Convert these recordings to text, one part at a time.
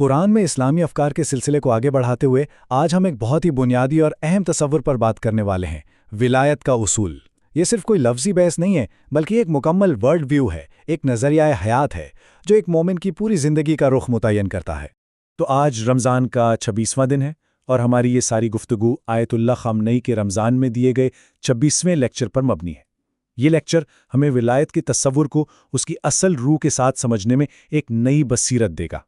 قرآن میں اسلامی افکار کے سلسلے کو آگے بڑھاتے ہوئے آج ہم ایک بہت ہی بنیادی اور اہم تصور پر بات کرنے والے ہیں، ولایت کا اصول۔ یہ صرف کوئی لفظی بحث نہیں ہے، بلکہ ایک مکمل ورلڈ ویو ہے، ایک نظریہ حیات ہے جو ایک مومن کی پوری زندگی کا رخ متعین کرتا ہے۔ تو آج رمضان کا 26واں دن ہے اور ہماری یہ ساری گفتگو آیت اللہ خامنئی کے رمضان میں دیے گئے 26ویں لیکچر پر مبنی ہے۔ یہ لیکچر ہمیں ولایت کے تصور کو اس کی اصل روح کے ساتھ سمجھنے میں ایک نئی بصیرت دے گا۔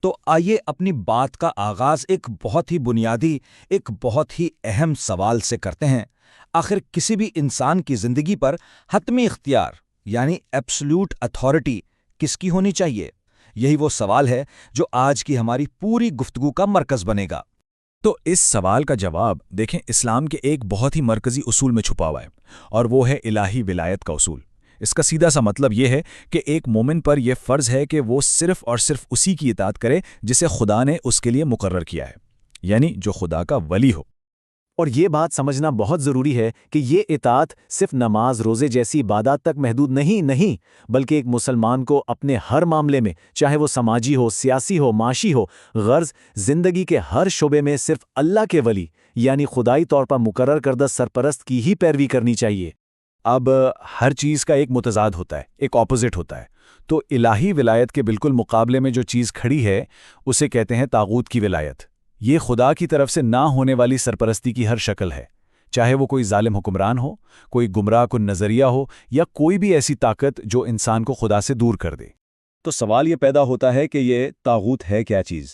تو آئیے اپنی بات کا آغاز ایک بہت ہی بنیادی، ایک بہت ہی اہم سوال سے کرتے ہیں۔ آخر کسی بھی انسان کی زندگی پر حتمی اختیار یعنی ایبسلیوٹ اتھارٹی کس کی ہونی چاہیے؟ یہی وہ سوال ہے جو آج کی ہماری پوری گفتگو کا مرکز بنے گا۔ تو اس سوال کا جواب دیکھیں اسلام کے ایک بہت ہی مرکزی اصول میں چھپا ہوا ہے، اور وہ ہے الہی ولایت کا اصول۔ اس کا سیدھا سا مطلب یہ ہے کہ ایک مومن پر یہ فرض ہے کہ وہ صرف اور صرف اسی کی اطاعت کرے جسے خدا نے اس کے لیے مقرر کیا ہے، یعنی جو خدا کا ولی ہو۔ اور یہ بات سمجھنا بہت ضروری ہے کہ یہ اطاعت صرف نماز روزے جیسی عبادات تک محدود نہیں، بلکہ ایک مسلمان کو اپنے ہر معاملے میں، چاہے وہ سماجی ہو، سیاسی ہو، معاشی ہو، غرض زندگی کے ہر شعبے میں صرف اللہ کے ولی یعنی خدائی طور پر مقرر کردہ سرپرست کی ہی پیروی کرنی چاہیے۔ اب ہر چیز کا ایک متضاد ہوتا ہے، ایک اپوزٹ ہوتا ہے، تو الہی ولایت کے بالکل مقابلے میں جو چیز کھڑی ہے اسے کہتے ہیں طاغوت کی ولایت۔ یہ خدا کی طرف سے نہ ہونے والی سرپرستی کی ہر شکل ہے، چاہے وہ کوئی ظالم حکمران ہو، کوئی گمراہ کن نظریہ ہو، یا کوئی بھی ایسی طاقت جو انسان کو خدا سے دور کر دے۔ تو سوال یہ پیدا ہوتا ہے کہ یہ طاغوت ہے کیا چیز؟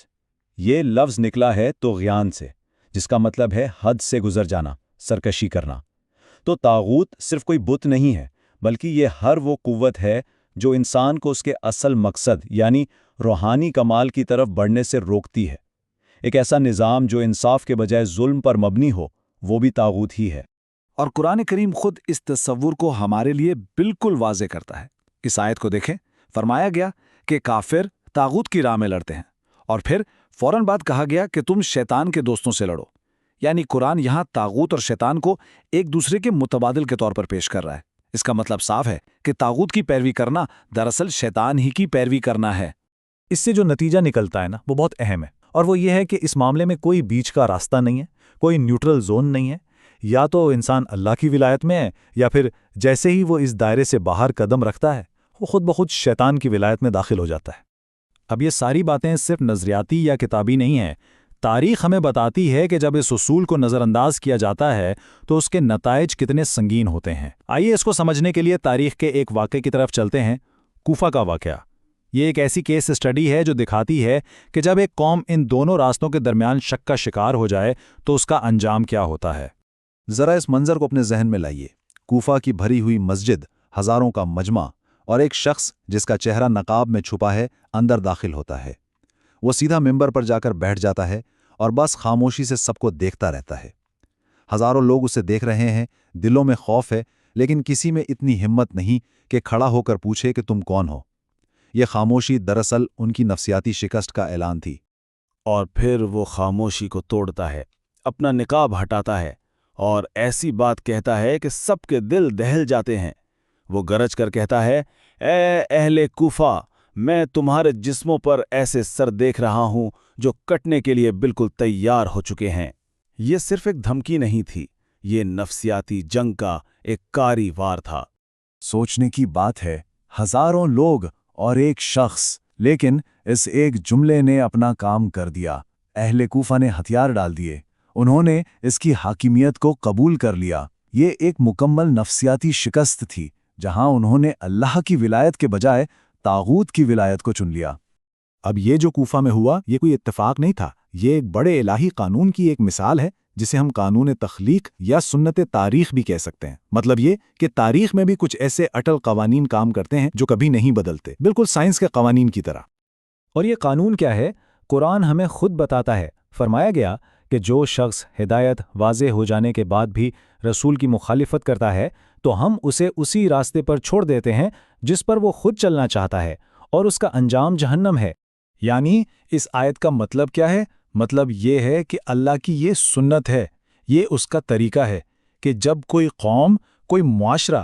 یہ لفظ نکلا ہے طغیان سے، جس کا مطلب ہے حد سے گزر جانا، سرکشی کرنا۔ تو طاغوت صرف کوئی بت نہیں ہے، بلکہ یہ ہر وہ قوت ہے جو انسان کو اس کے اصل مقصد یعنی روحانی کمال کی طرف بڑھنے سے روکتی ہے۔ ایک ایسا نظام جو انصاف کے بجائے ظلم پر مبنی ہو، وہ بھی طاغوت ہی ہے۔ اور قرآن کریم خود اس تصور کو ہمارے لیے بالکل واضح کرتا ہے۔ اس آیت کو دیکھیں، فرمایا گیا کہ کافر طاغوت کی راہ میں لڑتے ہیں، اور پھر فوراً بعد کہا گیا کہ تم شیطان کے دوستوں سے لڑو۔ یعنی قرآن یہاں طاغوت اور شیطان کو ایک دوسرے کے متبادل کے طور پر پیش کر رہا ہے۔ اس کا مطلب صاف ہے کہ طاغوت کی پیروی کرنا دراصل شیطان ہی کی پیروی کرنا ہے۔ اس سے جو نتیجہ نکلتا ہے وہ بہت اہم ہے، اور وہ یہ ہے کہ اس معاملے میں کوئی بیچ کا راستہ نہیں ہے، کوئی نیوٹرل زون نہیں ہے۔ یا تو انسان اللہ کی ولایت میں ہے، یا پھر جیسے ہی وہ اس دائرے سے باہر قدم رکھتا ہے وہ خود بخود شیطان کی ولایت میں داخل ہو جاتا ہے۔ اب یہ ساری باتیں صرف نظریاتی یا کتابی نہیں ہیں۔ تاریخ ہمیں بتاتی ہے کہ جب اس اصول کو نظر انداز کیا جاتا ہے تو اس کے نتائج کتنے سنگین ہوتے ہیں۔ آئیے اس کو سمجھنے کے لیے تاریخ کے ایک واقعے کی طرف چلتے ہیں، کوفہ کا واقعہ۔ یہ ایک ایسی کیس اسٹڈی ہے جو دکھاتی ہے کہ جب ایک قوم ان دونوں راستوں کے درمیان شک کا شکار ہو جائے تو اس کا انجام کیا ہوتا ہے۔ ذرا اس منظر کو اپنے ذہن میں لائیے۔ کوفہ کی بھری ہوئی مسجد، ہزاروں کا مجمع، اور ایک شخص جس کا چہرہ نقاب میں چھپا ہے اندر داخل ہوتا ہے۔ وہ سیدھا ممبر پر جا کر بیٹھ جاتا ہے اور بس خاموشی سے سب کو دیکھتا رہتا ہے۔ ہزاروں لوگ اسے دیکھ رہے ہیں، دلوں میں خوف ہے، لیکن کسی میں اتنی ہمت نہیں کہ کھڑا ہو کر پوچھے کہ تم کون ہو۔ یہ خاموشی دراصل ان کی نفسیاتی شکست کا اعلان تھی۔ اور پھر وہ خاموشی کو توڑتا ہے، اپنا نقاب ہٹاتا ہے اور ایسی بات کہتا ہے کہ سب کے دل دہل جاتے ہیں۔ وہ گرج کر کہتا ہے، اے اہل کوفہ، میں تمہارے جسموں پر ایسے سر دیکھ رہا ہوں جو کٹنے کے لیے بالکل تیار ہو چکے ہیں۔ یہ صرف ایک دھمکی نہیں تھی، یہ نفسیاتی جنگ کا ایک کاری وار تھا۔ سوچنے کی بات ہے، ہزاروں لوگ اور ایک شخص، لیکن اس ایک جملے نے اپنا کام کر دیا۔ اہل کوفہ نے ہتھیار ڈال دیے، انہوں نے اس کی حاکمیت کو قبول کر لیا۔ یہ ایک مکمل نفسیاتی شکست تھی، جہاں انہوں نے اللہ کی ولایت کے بجائے طاغوت کی ولایت کو چن لیا۔ اب یہ جو کوفہ میں ہوا یہ کوئی اتفاق نہیں تھا، یہ ایک بڑے الہی قانون کی ایک مثال ہے جسے ہم قانون تخلیق یا سنت تاریخ بھی کہہ سکتے ہیں۔ مطلب یہ کہ تاریخ میں بھی کچھ ایسے اٹل قوانین کام کرتے ہیں جو کبھی نہیں بدلتے، بالکل سائنس کے قوانین کی طرح۔ اور یہ قانون کیا ہے؟ قرآن ہمیں خود بتاتا ہے۔ فرمایا گیا کہ جو شخص ہدایت واضح ہو جانے کے بعد بھی رسول کی مخالفت کرتا ہے تو ہم اسے اسی راستے پر چھوڑ دیتے ہیں جس پر وہ خود چلنا چاہتا ہے، اور اس کا انجام جہنم ہے۔ یعنی اس آیت کا مطلب کیا ہے؟ مطلب یہ ہے کہ اللہ کی یہ سنت ہے، یہ اس کا طریقہ ہے کہ جب کوئی قوم، کوئی معاشرہ